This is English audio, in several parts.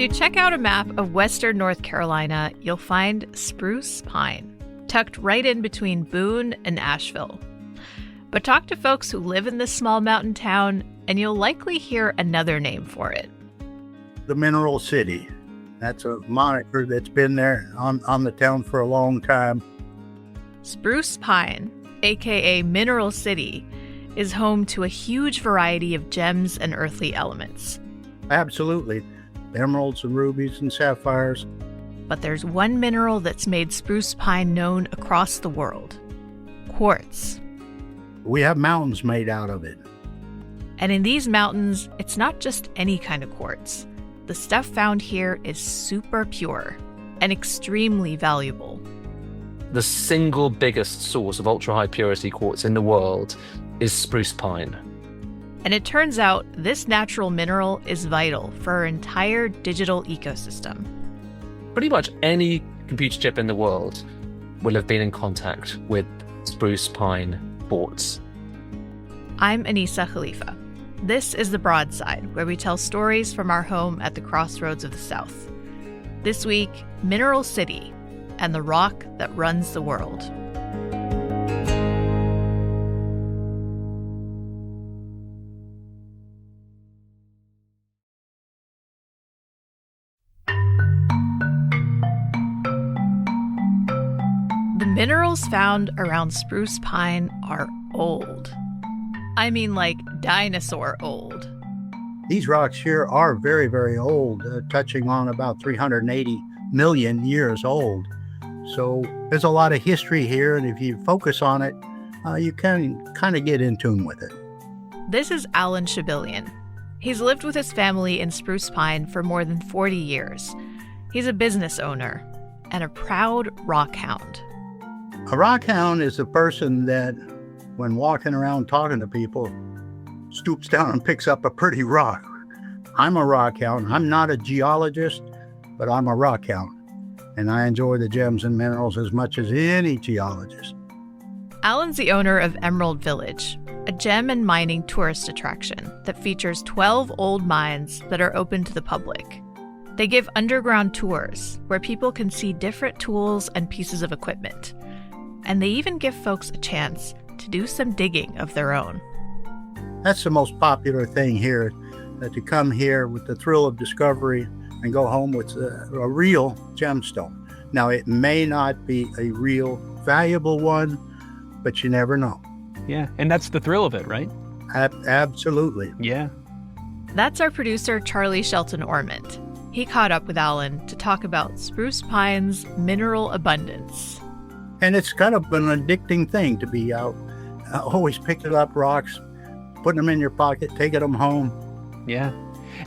you check out a map of western North Carolina, you'll find Spruce Pine, tucked right in between Boone and Asheville. But talk to folks who live in this small mountain town, and you'll likely hear another name for it. The Mineral City. That's a moniker that's been there on the town for a long time. Spruce Pine, aka Mineral City, is home to a huge variety of gems and earthly elements. Absolutely. Emeralds and rubies and sapphires. But there's one mineral that's made Spruce Pine known across the world: quartz. We have mountains made out of it. And in these mountains, it's not just any kind of quartz. The stuff found here is super pure and extremely valuable. The single biggest source of ultra-high purity quartz in the world is spruce pine. And it turns out this natural mineral is vital for our entire digital ecosystem. Pretty much any computer chip in the world will have been in contact with spruce pine quartz. I'm Anissa Khalifa. This is The Broadside, where we tell stories from our home at the crossroads of the South. This week, Mineral City and the rock that runs the world. The minerals found around Spruce Pine are old. I mean, like dinosaur old. These rocks here are very, very old, touching on about 380 million years old. So there's a lot of history here, and if you focus on it, you can kind of get in tune with it. This is Alan Schabilion. He's lived with his family in Spruce Pine for more than 40 years. He's a business owner and a proud rockhound. A rockhound is a person that, when walking around talking to people, stoops down and picks up a pretty rock. I'm a rockhound. I'm not a geologist, but I'm a rockhound. And I enjoy the gems and minerals as much as any geologist. Alan's the owner of Emerald Village, a gem and mining tourist attraction that features 12 old mines that are open to the public. They give underground tours where people can see different tools and pieces of equipment. And they even give folks a chance to do some digging of their own. That's the most popular thing here, to come here with the thrill of discovery and go home with a real gemstone. Now, it may not be a real valuable one, but you never know. Yeah, and that's the thrill of it, right? Absolutely. Yeah. That's our producer, Charlie Shelton Ormond. He caught up with Alan to talk about Spruce Pine's mineral abundance. And it's kind of an addicting thing to be out, always picking up rocks, putting them in your pocket, taking them home. Yeah.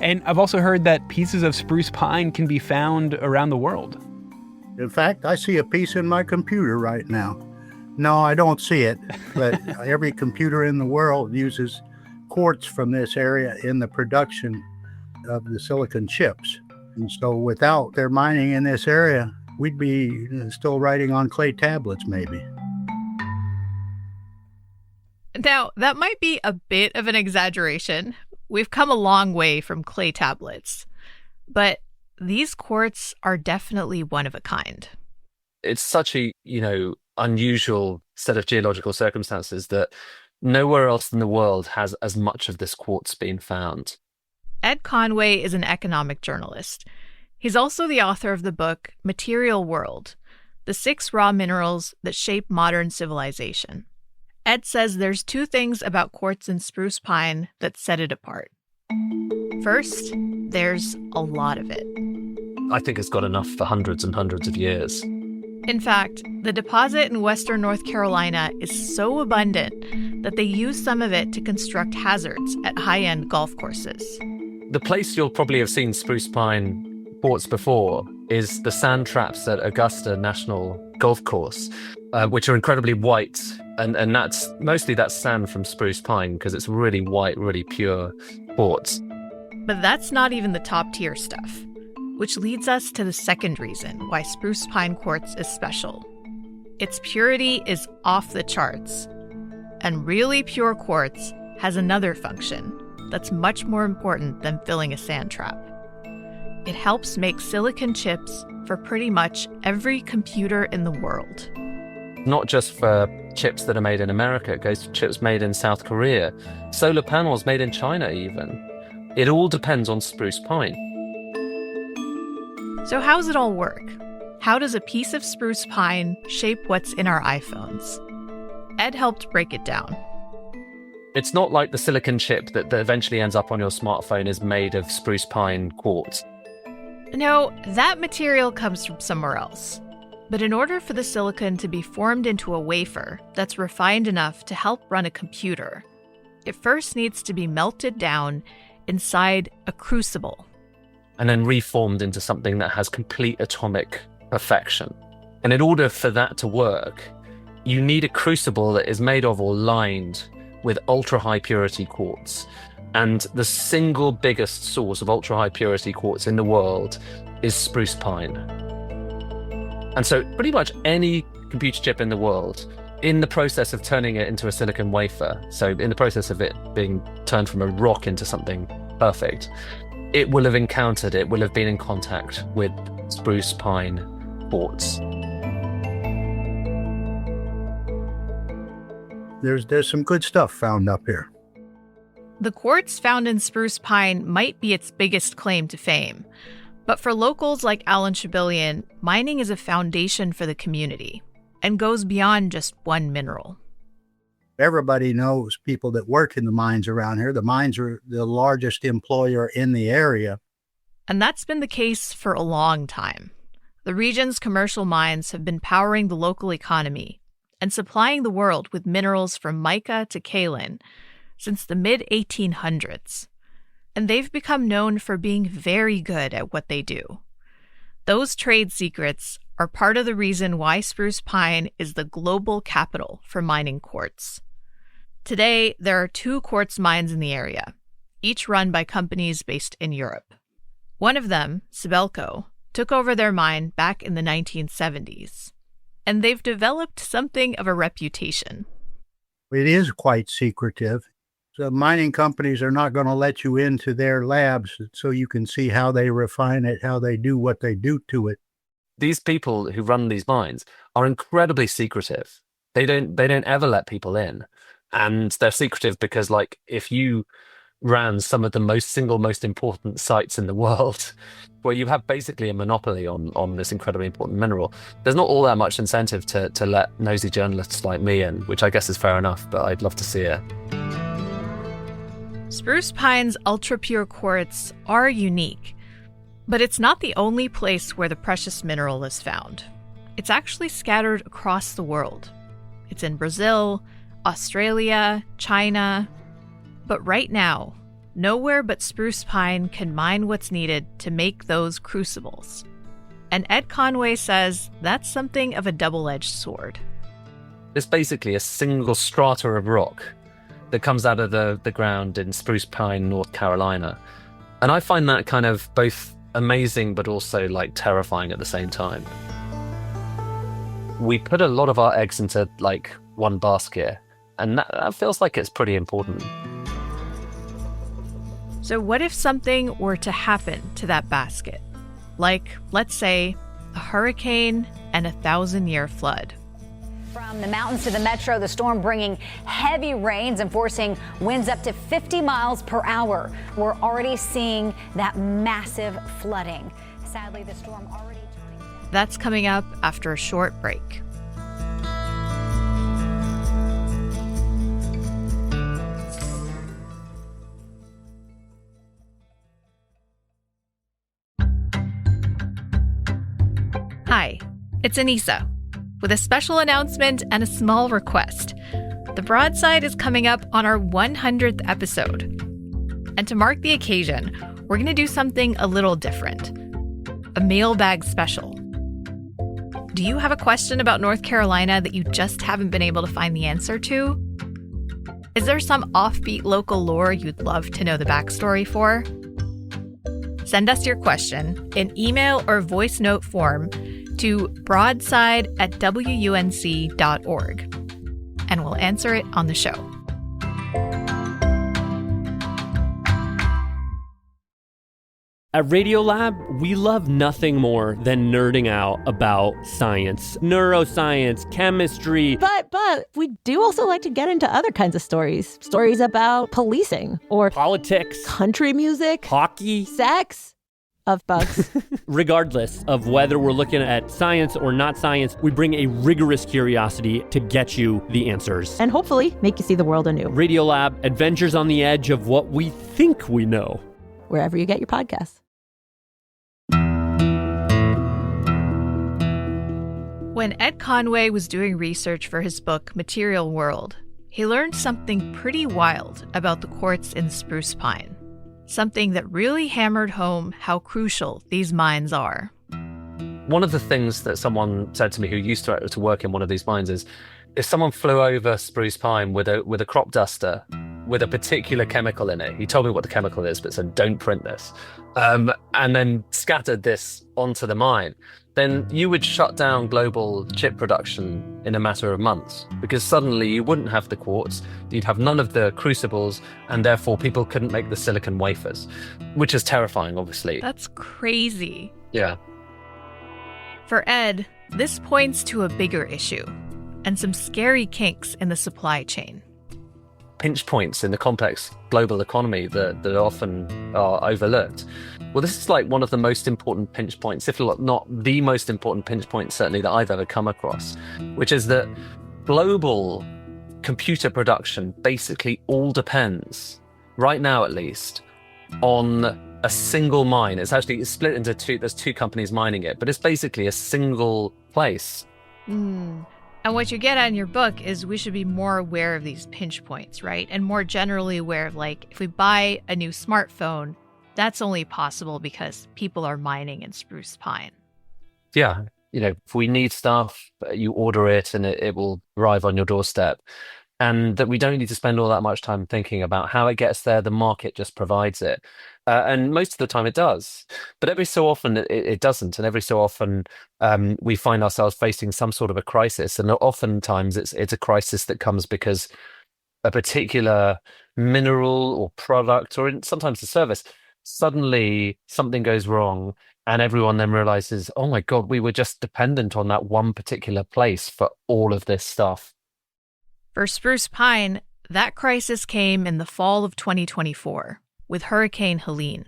And I've also heard that pieces of spruce pine can be found around the world. In fact, I see a piece in my computer right now. No, I don't see it, but every computer in the world uses quartz from this area in the production of the silicon chips. And so without their mining in this area, we'd be still writing on clay tablets, maybe. Now, that might be a bit of an exaggeration. We've come a long way from clay tablets. But these quartz are definitely one of a kind. It's such a, unusual set of geological circumstances that nowhere else in the world has as much of this quartz been found. Ed Conway is an economic journalist. He's also the author of the book Material World, The 6 Raw Minerals That Shape Modern Civilization. Ed says there's 2 things about quartz and spruce pine that set it apart. First, there's a lot of it. I think it's got enough for hundreds and hundreds of years. In fact, the deposit in western North Carolina is so abundant that they use some of it to construct hazards at high-end golf courses. The place you'll probably have seen spruce pine quartz before is the sand traps at Augusta National Golf Course, which are incredibly white. And that's sand from spruce pine because it's really white, really pure quartz. But that's not even the top tier stuff, which leads us to the second reason why spruce pine quartz is special. Its purity is off the charts. And really pure quartz has another function that's much more important than filling a sand trap. It helps make silicon chips for pretty much every computer in the world. Not just for chips that are made in America, it goes to chips made in South Korea, solar panels made in China even. It all depends on spruce pine. So how does it all work? How does a piece of spruce pine shape what's in our iPhones? Ed helped break it down. It's not like the silicon chip that eventually ends up on your smartphone is made of spruce pine quartz. No, that material comes from somewhere else. But in order for the silicon to be formed into a wafer that's refined enough to help run a computer, it first needs to be melted down inside a crucible. And then reformed into something that has complete atomic perfection. And in order for that to work, you need a crucible that is made of or lined with ultra-high purity quartz. And the single biggest source of ultra-high purity quartz in the world is spruce pine. And so pretty much any computer chip in the world, in the process of turning it into a silicon wafer, so in the process of it being turned from a rock into something perfect, it will have been in contact with spruce pine quartz. There's some good stuff found up here. The quartz found in spruce pine might be its biggest claim to fame. But for locals like Alan Schabilion, mining is a foundation for the community and goes beyond just one mineral. Everybody knows people that work in the mines around here. The mines are the largest employer in the area. And that's been the case for a long time. The region's commercial mines have been powering the local economy and supplying the world with minerals from mica to kaolin since the mid-1800s. And they've become known for being very good at what they do. Those trade secrets are part of the reason why Spruce Pine is the global capital for mining quartz. Today, there are 2 quartz mines in the area, each run by companies based in Europe. One of them, Spruce, took over their mine back in the 1970s, and they've developed something of a reputation. It is quite secretive. So mining companies are not going to let you into their labs so you can see how they refine it, how they do what they do to it. These people who run these mines are incredibly secretive. They don't ever let people in. And they're secretive because, like, if you ran some of the most important sites in the world, where you have basically a monopoly on this incredibly important mineral, there's not all that much incentive to let nosy journalists like me in, which I guess is fair enough, but I'd love to see it. Spruce Pine's ultra-pure quartz are unique, but it's not the only place where the precious mineral is found. It's actually scattered across the world. It's in Brazil, Australia, China. But right now, nowhere but Spruce Pine can mine what's needed to make those crucibles. And Ed Conway says that's something of a double-edged sword. It's basically a single strata of rock that comes out of the ground in Spruce Pine, North Carolina. And I find that kind of both amazing but also like terrifying at the same time. We put a lot of our eggs into like one basket, and that feels like it's pretty important. So what if something were to happen to that basket? Like, let's say, a hurricane and a 1,000-year flood. From the mountains to the metro, the storm bringing heavy rains and forcing winds up to 50 miles per hour. We're already seeing that massive flooding. Sadly, the storm already turning. That's coming up after a short break. Hi, it's Anissa, with a special announcement and a small request. The Broadside is coming up on our 100th episode. And to mark the occasion, we're going to do something a little different. A mailbag special. Do you have a question about North Carolina that you just haven't been able to find the answer to? Is there some offbeat local lore you'd love to know the backstory for? Send us your question in email or voice note form to broadside@wunc.org, and we'll answer it on the show. At Radiolab, we love nothing more than nerding out about science, neuroscience, chemistry. But we do also like to get into other kinds of stories. Stories about policing or Politics, country music, hockey, sex, of bugs. Regardless of whether we're looking at science or not science, we bring a rigorous curiosity to get you the answers. And hopefully make you see the world anew. Radiolab, adventures on the edge of what we think we know. Wherever you get your podcasts. When Ed Conway was doing research for his book Material World, he learned something pretty wild about the quartz in Spruce Pine. Something that really hammered home how crucial these mines are. One of the things that someone said to me who used to work in one of these mines is, if someone flew over Spruce Pine with a crop duster with a particular chemical in it, he told me what the chemical is, but said, don't print this, and then scattered this onto the mine, then you would shut down global chip production in a matter of months, because suddenly you wouldn't have the quartz, you'd have none of the crucibles, and therefore people couldn't make the silicon wafers, which is terrifying, obviously. That's crazy. Yeah. For Ed, this points to a bigger issue and some scary kinks in the supply chain. Pinch points in the complex global economy that often are overlooked. Well, this is like one of the most important pinch points, if not the most important pinch point, certainly, that I've ever come across, which is that global computer production basically all depends, right now at least, on a single mine. It's split into two. There's two companies mining it, but it's basically a single place. And what you get at in your book is we should be more aware of these pinch points, right? And more generally aware of, like, if we buy a new smartphone, that's only possible because people are mining in Spruce Pine. Yeah. If we need stuff, you order it and it will arrive on your doorstep. And that we don't need to spend all that much time thinking about how it gets there. The market just provides it. And most of the time it does. But every so often it doesn't. And every so often we find ourselves facing some sort of a crisis. And oftentimes it's a crisis that comes because a particular mineral or product, or sometimes a service, suddenly something goes wrong. And everyone then realizes, oh my God, we were just dependent on that one particular place for all of this stuff. For Spruce Pine, that crisis came in the fall of 2024 with Hurricane Helene.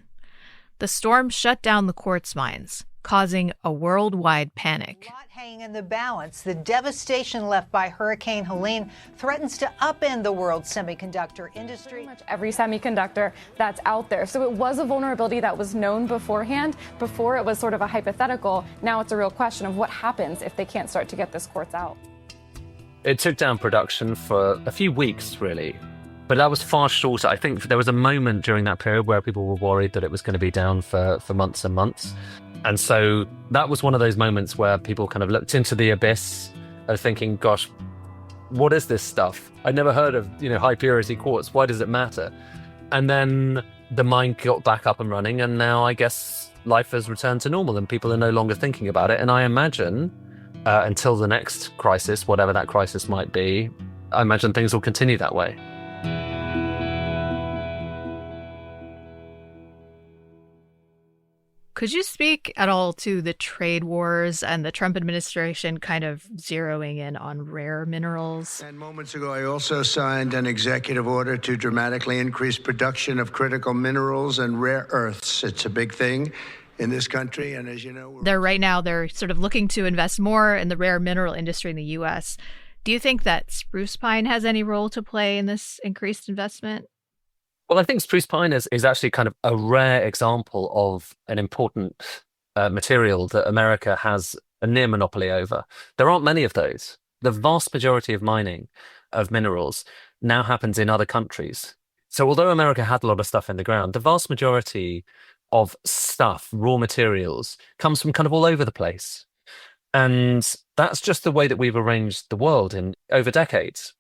The storm shut down the quartz mines, causing a worldwide panic. A lot hanging in the balance. The devastation left by Hurricane Helene threatens to upend the world's semiconductor industry. Pretty much every semiconductor that's out there. So it was a vulnerability that was known beforehand. Before it was sort of a hypothetical. Now it's a real question of what happens if they can't start to get this quartz out. It took down production for a few weeks, really. But that was far shorter. I think there was a moment during that period where people were worried that it was going to be down for months and months. And so that was one of those moments where people kind of looked into the abyss of thinking, gosh, what is this stuff? I'd never heard of, high purity quartz. Why does it matter? And then the mine got back up and running. And now I guess life has returned to normal and people are no longer thinking about it. And I imagine until the next crisis, whatever that crisis might be, I imagine things will continue that way. Could you speak at all to the trade wars and the Trump administration kind of zeroing in on rare minerals? And moments ago, I also signed an executive order to dramatically increase production of critical minerals and rare earths. It's a big thing in this country. And as you know, they're sort of looking to invest more in the rare mineral industry in the U.S. Do you think that Spruce Pine has any role to play in this increased investment? Well, I think Spruce Pine is actually kind of a rare example of an important material that America has a near monopoly over. There aren't many of those. The vast majority of mining of minerals now happens in other countries. So although America had a lot of stuff in the ground, the vast majority of stuff, raw materials, comes from kind of all over the place. And that's just the way that we've arranged the world in over decades.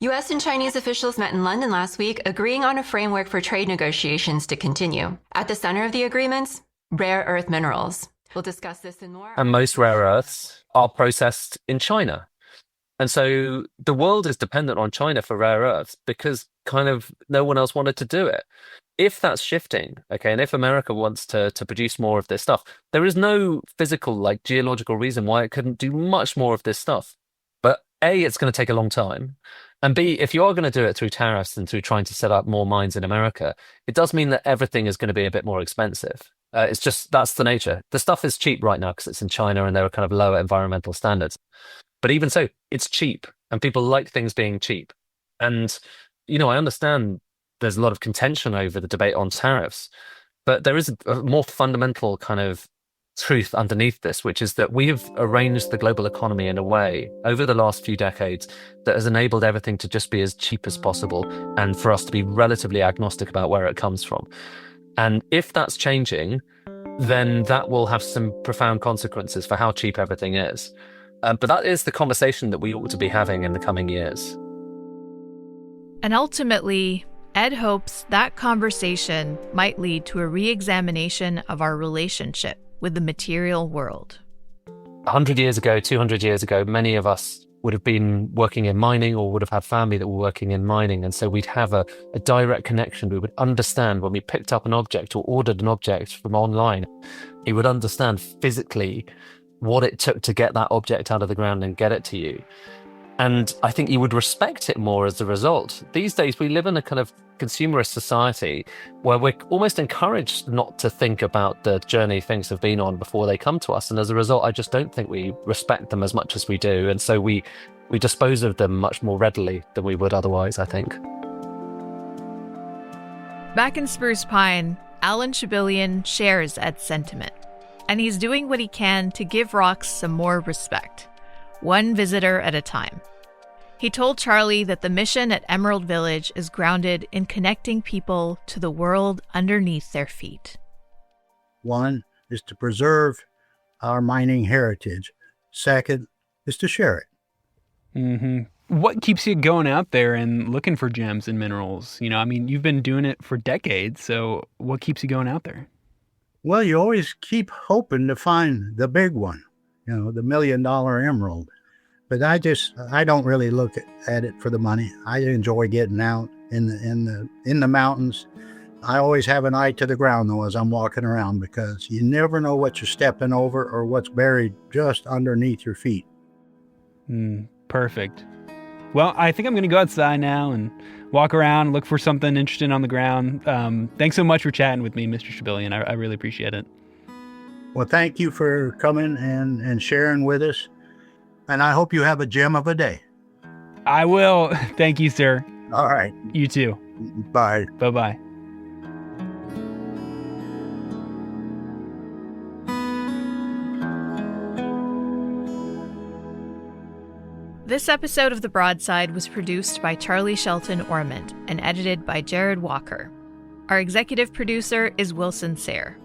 U.S. and Chinese officials met in London last week, agreeing on a framework for trade negotiations to continue. At the center of the agreements, rare earth minerals. We'll discuss this and more. And most rare earths are processed in China. And so the world is dependent on China for rare earths because kind of no one else wanted to do it. If that's shifting, okay, and if America wants to produce more of this stuff, there is no physical, like geological reason why it couldn't do much more of this stuff. But A, it's going to take a long time. And B, if you are going to do it through tariffs and through trying to set up more mines in America, it does mean that everything is going to be a bit more expensive. It's just, that's the nature. The stuff is cheap right now because it's in China and there are kind of lower environmental standards. But even so, it's cheap and people like things being cheap. And, I understand there's a lot of contention over the debate on tariffs, but there is a more fundamental kind of truth underneath this, which is that we have arranged the global economy in a way over the last few decades that has enabled everything to just be as cheap as possible and for us to be relatively agnostic about where it comes from. And if that's changing, then that will have some profound consequences for how cheap everything is. But that is the conversation that we ought to be having in the coming years. And ultimately, Ed hopes that conversation might lead to a re-examination of our relationship with the material world. 100 years ago, 200 years ago, many of us would have been working in mining or would have had family that were working in mining. And so we'd have a direct connection. We would understand when we picked up an object or ordered an object from online, he would understand physically what it took to get that object out of the ground and get it to you. And I think you would respect it more as a result. These days, we live in a kind of consumerist society where we're almost encouraged not to think about the journey things have been on before they come to us. And as a result, I just don't think we respect them as much as we do. And so we dispose of them much more readily than we would otherwise, I think. Back in Spruce Pine, Alan Schabilion shares Ed's sentiment. And he's doing what he can to give rocks some more respect, one visitor at a time. He told Charlie that the mission at Emerald Village is grounded in connecting people to the world underneath their feet. One is to preserve our mining heritage. Second is to share it. Mm-hmm. What keeps you going out there and looking for gems and minerals? You've been doing it for decades, so what keeps you going out there? Well, you always keep hoping to find the big one, the $1 million emerald. But I don't really look at it for the money. I enjoy getting out in the mountains. I always have an eye to the ground though as I'm walking around, because you never know what you're stepping over or what's buried just underneath your feet. Perfect. Well, I think I'm going to go outside now and walk around, look for something interesting on the ground. Thanks so much for chatting with me, Mr. Schabilion. I really appreciate it. Well, thank you for coming and sharing with us. And I hope you have a gem of a day. I will. Thank you, sir. All right. You too. Bye. Bye-bye. This episode of The Broadside was produced by Charlie Shelton Ormond and edited by Jared Walker. Our executive producer is Wilson Sayre.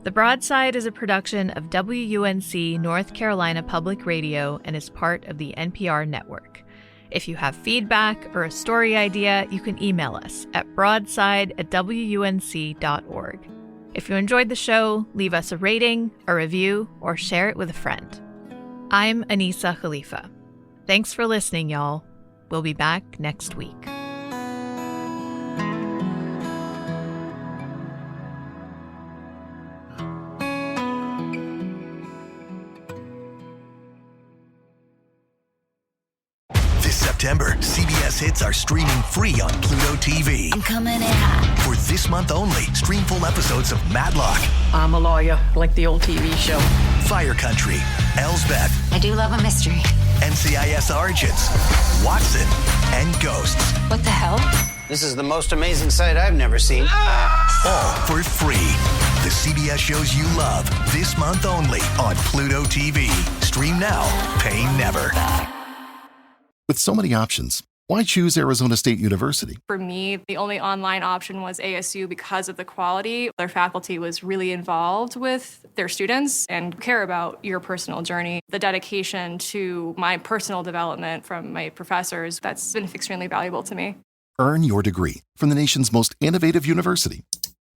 The Broadside is a production of WUNC North Carolina Public Radio and is part of the NPR network. If you have feedback or a story idea, you can email us at broadside@wunc.org. If you enjoyed the show, leave us a rating, a review, or share it with a friend. I'm Anissa Khalifa. Thanks for listening, y'all. We'll be back next week. September, CBS hits are streaming free on Pluto TV. I'm coming in hot. For this month only, stream full episodes of Matlock. I'm a lawyer, like the old TV show. Fire Country, Elsbeth. I do love a mystery. NCIS Origins, Watson, and Ghosts. What the hell? This is the most amazing sight I've never seen. All for free. The CBS shows you love, this month only on Pluto TV. Stream now, pay never. With so many options, why choose Arizona State University? For me, the only online option was ASU because of the quality. Their faculty was really involved with their students and care about your personal journey. The dedication to my personal development from my professors, that's been extremely valuable to me. Earn your degree from the nation's most innovative university.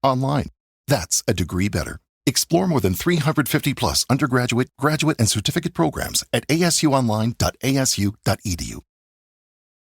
Online. That's a degree better. Explore more than 350 plus undergraduate, graduate, and certificate programs at asuonline.asu.edu.